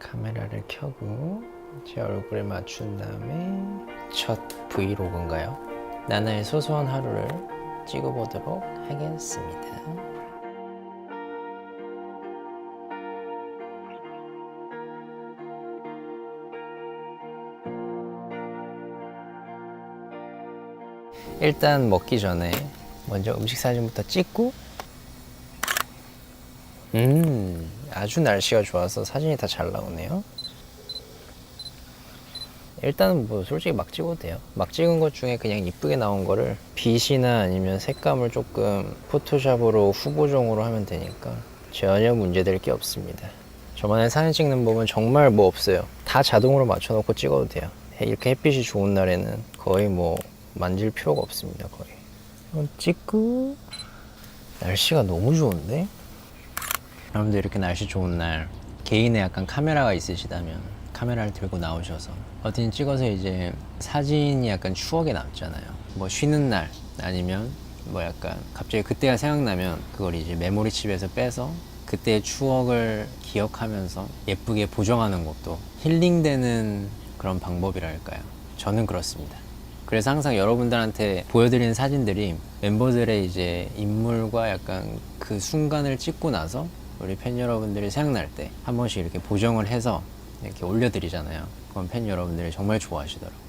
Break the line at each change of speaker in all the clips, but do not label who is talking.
카메라를 켜고 제 얼굴에 맞춘 다음에 첫 브이로그인가요? 나나의 소소한 하루를 찍어보도록 하겠습니다. 일단 먹기 전에 먼저 음식 사진부터 찍고 아주 날씨가 좋아서 사진이 다 잘 나오네요. 일단은 뭐 솔직히 막 찍어도 돼요. 막 찍은 것 중에 그냥 이쁘게 나온 거를 빛이나 아니면 색감을 조금 포토샵으로 후보정으로 하면 되니까 전혀 문제될 게 없습니다. 저만의 사진 찍는 법은 정말 뭐 없어요. 다 자동으로 맞춰놓고 찍어도 돼요. 이렇게 햇빛이 좋은 날에는 거의 뭐 만질 필요가 없습니다. 거의 찍고 날씨가 너무 좋은데? 여러분들 이렇게 날씨 좋은 날 개인의 약간 카메라가 있으시다면 카메라를 들고 나오셔서 어떻게 찍어서 이제 사진이 약간 추억에 남잖아요. 뭐 쉬는 날 아니면 뭐 약간 갑자기 그때가 생각나면 그걸 이제 메모리 칩에서 빼서 그때의 추억을 기억하면서 예쁘게 보정하는 것도 힐링되는 그런 방법이랄까요. 저는 그렇습니다. 그래서 항상 여러분들한테 보여드리는 사진들이 멤버들의 이제 인물과 약간 그 순간을 찍고 나서 우리 팬 여러분들이 생각날 때 한 번씩 이렇게 보정을 해서 이렇게 올려드리잖아요. 그럼 팬 여러분들이 정말 좋아하시더라고요.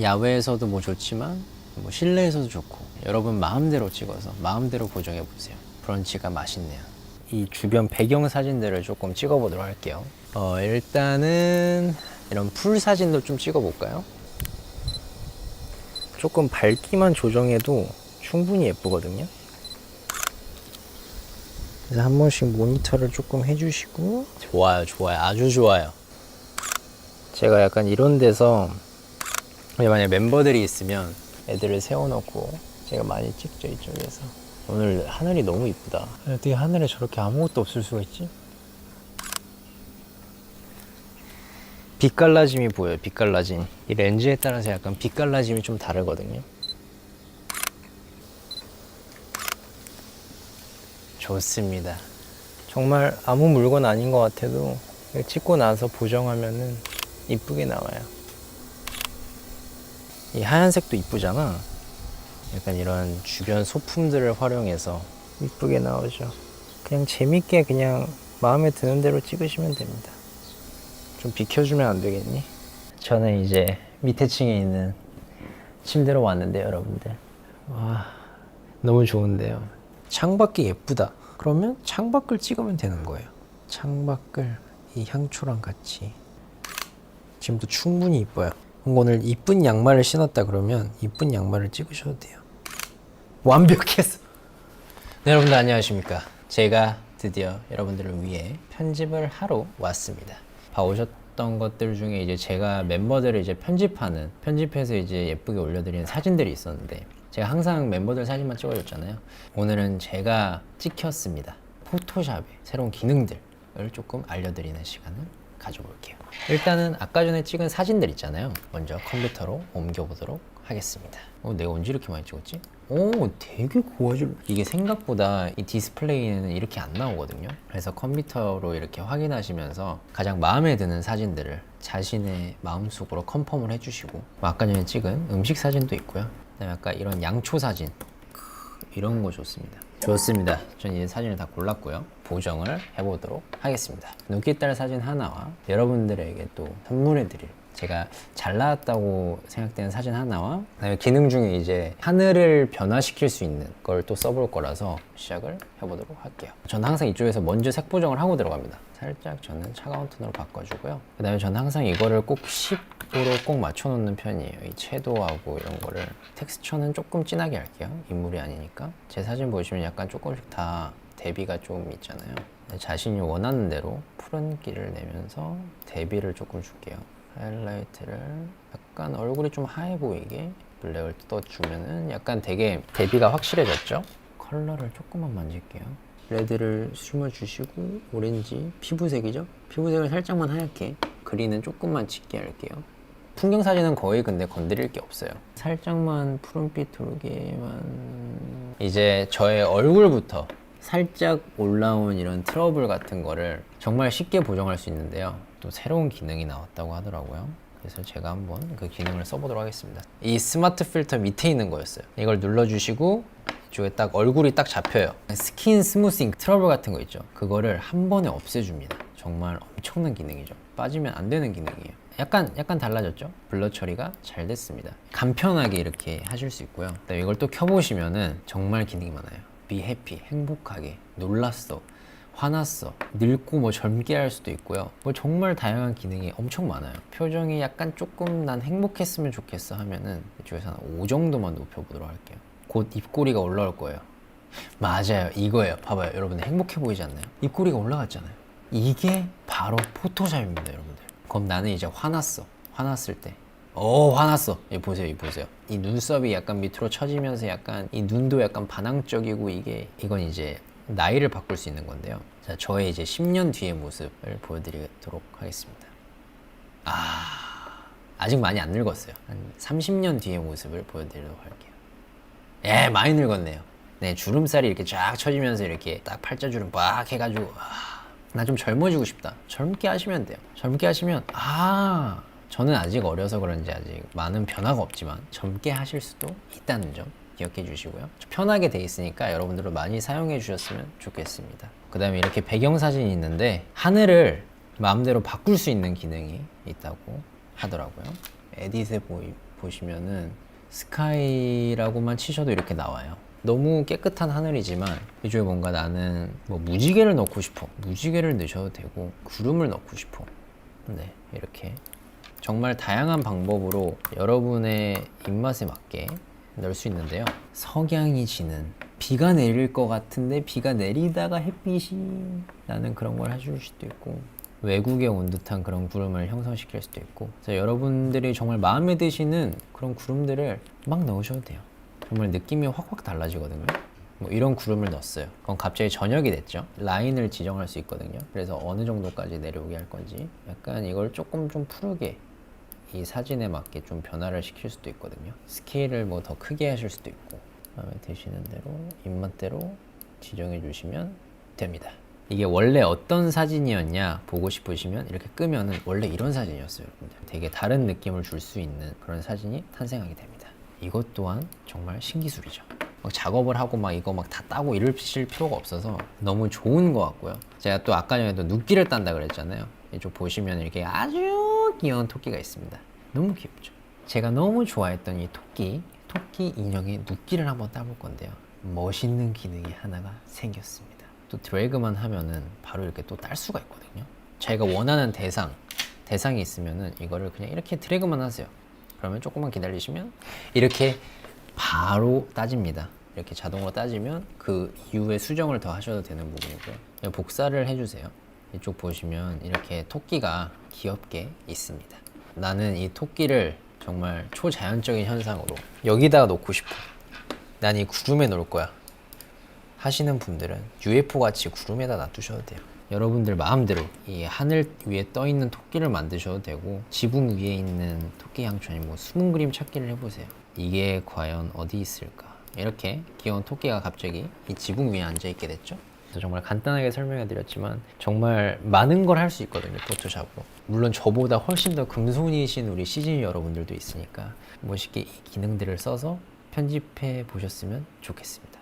야외에서도 뭐 좋지만 뭐 실내에서도 좋고 여러분 마음대로 찍어서 마음대로 보정해 보세요. 브런치가 맛있네요. 이 주변 배경 사진들을 조금 찍어 보도록 할게요. 일단은 이런 풀 사진도 좀 찍어 볼까요? 조금 밝기만 조정해도 충분히 예쁘거든요. 그래서 한 번씩 모니터를 조금 해주시고. 좋아요, 아주 좋아요. 제가 약간 이런 데서 만약에 멤버들이 있으면 애들을 세워놓고 제가 많이 찍죠, 이쪽에서. 오늘 하늘이 너무 이쁘다. 어떻게 하늘에 저렇게 아무것도 없을 수가 있지? 빛 갈라짐이 보여요. 빛 갈라짐. 이 렌즈에 따라서 약간 빛 갈라짐이 좀 다르거든요. 좋습니다. 정말 아무 물건 아닌 것 같아도 찍고 나서 보정하면은 이쁘게 나와요. 이 하얀색도 이쁘잖아. 약간 이런 주변 소품들을 활용해서 이쁘게 나오죠. 그냥 재밌게 그냥 마음에 드는 대로 찍으시면 됩니다. 좀 비켜주면 안 되겠니? 저는 이제 밑에 층에 있는 침대로 왔는데요, 여러분들. 와, 너무 좋은데요. 창밖이 예쁘다. 그러면 창밖을 찍으면 되는 거예요. 창밖을 이 향초랑 같이. 지금도 충분히 이뻐요. 오늘 이쁜 양말을 신었다 그러면 이쁜 양말을 찍으셔도 돼요. 완벽했어. 네, 여러분들 안녕하십니까. 제가 드디어 여러분들을 위해 편집을 하러 왔습니다. 봐오셨던 것들 중에 이제 제가 멤버들을 이제 편집해서 이제 예쁘게 올려드리는 사진들이 있었는데 제가 항상 멤버들 사진만 찍어줬잖아요. 오늘은 제가 찍혔습니다. 포토샵의 새로운 기능들을 조금 알려드리는 시간을 가져볼게요. 일단은 아까 전에 찍은 사진들 있잖아요. 먼저 컴퓨터로 옮겨보도록 하겠습니다. 내가 언제 이렇게 많이 찍었지? 되게 고화질. 이게 생각보다 이 디스플레이에는 이렇게 안 나오거든요. 그래서 컴퓨터로 이렇게 확인하시면서 가장 마음에 드는 사진들을 자신의 마음속으로 컨펌을 해주시고, 아까 전에 찍은 음식 사진도 있고요. 그다음에 아까 이런 양초 사진, 이런 거 좋습니다. 저는 이제 사진을 다 골랐고요. 보정을 해보도록 하겠습니다. 눈길달 사진 하나와 여러분들에게 또 선물해드릴, 제가 잘 나왔다고 생각되는 사진 하나와, 그다음에 기능 중에 이제 하늘을 변화시킬 수 있는 걸 또 써볼 거라서 시작을 해보도록 할게요. 저는 항상 이쪽에서 먼저 색 보정을 하고 들어갑니다. 살짝 저는 차가운 톤으로 바꿔주고요. 그 다음에 저는 항상 이거를 꼭 10으로 꼭 맞춰놓는 편이에요. 이 채도하고 이런 거를. 텍스처는 조금 진하게 할게요. 인물이 아니니까. 제 사진 보시면 약간 조금씩 다 대비가 좀 있잖아요. 자신이 원하는 대로 푸른기를 내면서 대비를 조금 줄게요. 하이라이트를 약간 얼굴이 좀 하얘 보이게 블랙을 뜯어주면은 약간 되게 대비가 확실해졌죠? 컬러를 조금만 만질게요. 레드를 숨어주시고, 오렌지, 피부색이죠? 피부색을 살짝만 하얗게, 그린은 조금만 짙게 할게요. 풍경 사진은 거의 근데 건드릴 게 없어요. 살짝만 푸른빛 돌게만. 이제 저의 얼굴부터 살짝 올라온 이런 트러블 같은 거를 정말 쉽게 보정할 수 있는데요. 또 새로운 기능이 나왔다고 하더라고요. 그래서 제가 한번 그 기능을 써보도록 하겠습니다. 이 스마트 필터 밑에 있는 거였어요. 이걸 눌러주시고 이쪽에 딱 얼굴이 딱 잡혀요. 스킨 스무싱 트러블 같은 거 있죠. 그거를 한 번에 없애줍니다. 정말 엄청난 기능이죠. 빠지면 안 되는 기능이에요. 약간 달라졌죠? 블러 처리가 잘 됐습니다. 간편하게 이렇게 하실 수 있고요. 이걸 또 켜보시면은 정말 기능이 많아요. Be happy, 행복하게, 놀랐어, 화났어, 늙고 뭐 젊게 할 수도 있고요. 뭐 정말 다양한 기능이 엄청 많아요. 표정이 약간 조금 난 행복했으면 좋겠어 하면은 이쪽에서 한 5 정도만 높여보도록 할게요. 곧 입꼬리가 올라올 거예요. 맞아요, 이거예요. 봐봐요, 여러분 행복해 보이지 않나요? 입꼬리가 올라갔잖아요. 이게 바로 포토샵입니다, 여러분들. 그럼 나는 이제 화났어. 화났을 때 화났어. 이 보세요, 이 보세요. 이 눈썹이 약간 밑으로 처지면서 약간 이 눈도 약간 반항적이고 이건 이제 나이를 바꿀 수 있는 건데요. 자, 저의 이제 10년 뒤의 모습을 보여드리도록 하겠습니다. 아직 많이 안 늙었어요. 한 30년 뒤의 모습을 보여드리도록 할게요. 예, 많이 늙었네요. 네, 주름살이 이렇게 쫙 처지면서 이렇게 딱 팔자주름 빡 해가지고 나 좀 젊어지고 싶다. 젊게 하시면 돼요. 젊게 하시면 저는 아직 어려서 그런지 아직 많은 변화가 없지만 젊게 하실 수도 있다는 점 기억해 주시고요. 편하게 돼 있으니까 여러분들도 많이 사용해 주셨으면 좋겠습니다. 그 다음에 이렇게 배경사진이 있는데 하늘을 마음대로 바꿀 수 있는 기능이 있다고 하더라고요. 에딧에 보시면은 스카이라고만 치셔도 이렇게 나와요. 너무 깨끗한 하늘이지만 이쪽에 뭔가 나는 뭐 무지개를 넣고 싶어. 무지개를 넣으셔도 되고 구름을 넣고 싶어. 네, 이렇게 정말 다양한 방법으로 여러분의 입맛에 맞게 넣을 수 있는데요. 석양이 지는 비가 내릴 것 같은데 비가 내리다가 햇빛이 나는 그런 걸 해줄 수도 있고 외국에 온 듯한 그런 구름을 형성시킬 수도 있고 그래서 여러분들이 정말 마음에 드시는 그런 구름들을 막 넣으셔도 돼요. 정말 느낌이 확확 달라지거든요. 뭐 이런 구름을 넣었어요. 그럼 갑자기 저녁이 됐죠. 라인을 지정할 수 있거든요. 그래서 어느 정도까지 내려오게 할 건지 약간 이걸 조금 좀 푸르게 이 사진에 맞게 좀 변화를 시킬 수도 있거든요. 스케일을 뭐 더 크게 하실 수도 있고 마음에 드시는 대로 입맛대로 지정해 주시면 됩니다. 이게 원래 어떤 사진이었냐 보고 싶으시면 이렇게 끄면은 원래 이런 사진이었어요, 여러분들. 되게 다른 느낌을 줄 수 있는 그런 사진이 탄생하게 됩니다. 이것 또한 정말 신기술이죠. 막 작업을 하고 막 이거 막 다 따고 이러실 필요가 없어서 너무 좋은 것 같고요. 제가 또 아까 전에도 눕기를 딴다 그랬잖아요. 이쪽 보시면 이렇게 아주 귀여운 토끼가 있습니다. 너무 귀엽죠. 제가 너무 좋아했던 이 토끼 인형의 눕기를 한번 따볼 건데요. 멋있는 기능이 하나가 생겼습니다. 또 드래그만 하면은 바로 이렇게 또 딸 수가 있거든요. 자기가 원하는 대상이 있으면은 이거를 그냥 이렇게 드래그만 하세요. 그러면 조금만 기다리시면 이렇게 바로 따집니다. 이렇게 자동으로 따지면 그 이후에 수정을 더 하셔도 되는 부분이고요. 그냥 복사를 해주세요. 이쪽 보시면 이렇게 토끼가 귀엽게 있습니다. 나는 이 토끼를 정말 초자연적인 현상으로 여기다가 놓고 싶어. 난 이 구름에 놓을 거야 하시는 분들은 UFO 같이 구름에다 놔두셔도 돼요. 여러분들 마음대로 이 하늘 위에 떠 있는 토끼를 만드셔도 되고 지붕 위에 있는 토끼 향초니 뭐 숨은 그림 찾기를 해보세요. 이게 과연 어디 있을까? 이렇게 귀여운 토끼가 갑자기 이 지붕 위에 앉아 있게 됐죠. 그래서 정말 간단하게 설명해 드렸지만 정말 많은 걸 할 수 있거든요, 포토샵으로. 물론 저보다 훨씬 더 금손이신 우리 CG 여러분들도 있으니까 멋있게 이 기능들을 써서 편집해 보셨으면 좋겠습니다.